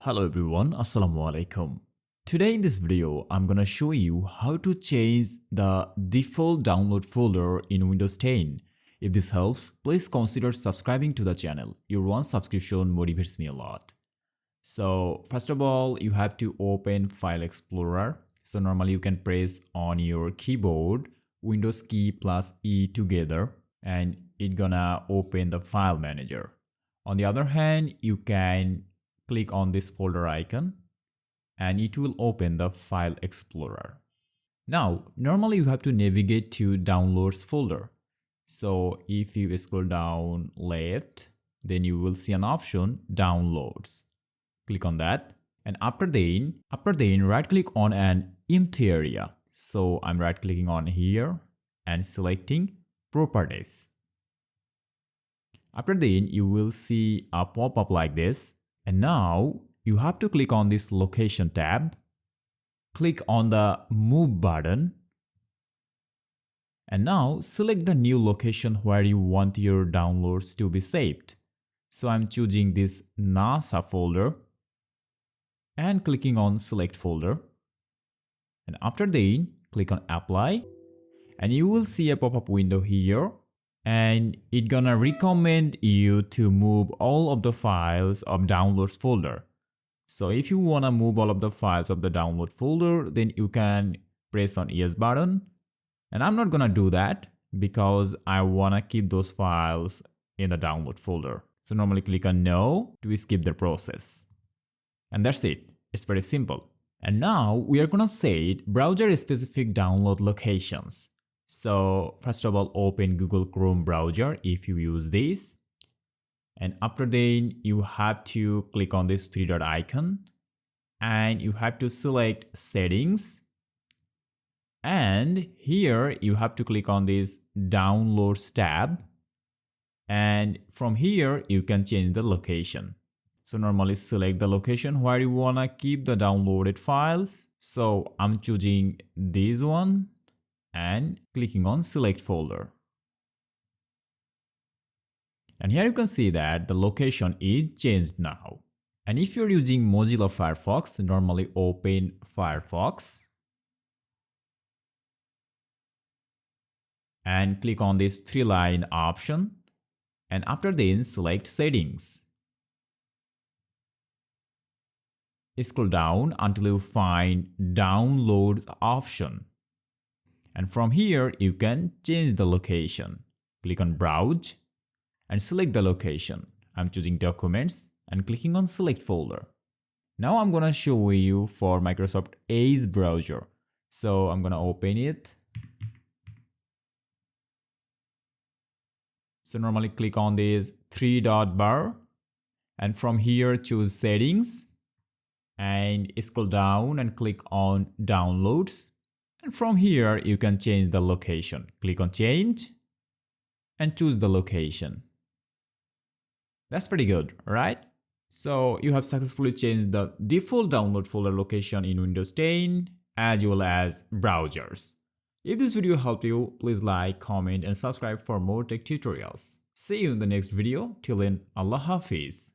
Hello everyone, Assalamu alaikum. Today in this video, I'm gonna show you how to change the default download folder in Windows 10. If this helps, please consider subscribing to the channel. Your one subscription motivates me a lot. So first of all, you have to open File Explorer. So normally you can press on your keyboard Windows key plus E together and it's gonna open the file manager. On the other hand, you can click on this folder icon and it will open the File Explorer. Now, normally you have to navigate to Downloads folder. So if you scroll down left, then you will see an option Downloads. Click on that, and after then right click on an empty area. So I'm right clicking on here and selecting Properties. After then you will see a pop-up like this. And now you have to click on this Location tab, click on the Move button, and now select the new location where you want your downloads to be saved. So I'm choosing this NASA folder and clicking on Select Folder. And after that, click on Apply, and you will see a pop-up window here. And it's gonna recommend you to move all of the files of downloads folder. So if you wanna move all of the files of the download folder, then you can press on Yes button. And I'm not gonna do that because I wanna keep those files in the download folder. So normally click on No to skip the process. And that's it. It's very simple. And now we are gonna set browser specific download locations. So first of all, open Google Chrome browser if you use this. And after that, you have to click on this three dot icon and you have to select Settings. And here you have to click on this Downloads tab. And from here, you can change the location. So normally select the location where you wanna keep the downloaded files. So I'm choosing this one and clicking on Select Folder. And here you can see that the location is changed now. And if you're using Mozilla Firefox, normally open Firefox and click on this three-line option, and after then select Settings. Scroll down until you find Downloads option. And from here, you can change the location. Click on Browse and select the location. I'm choosing Documents and clicking on Select Folder. Now I'm gonna show you for Microsoft Edge browser. So I'm gonna open it. So normally click on this three dot bar and from here choose Settings and scroll down and click on Downloads. And from here, you can change the location. Click on Change and choose the location. That's pretty good, right? So you have successfully changed the default download folder location in Windows 10 as well as browsers. If this video helped you, please like, comment and subscribe for more tech tutorials. See you in the next video. Till then, Allah Hafiz.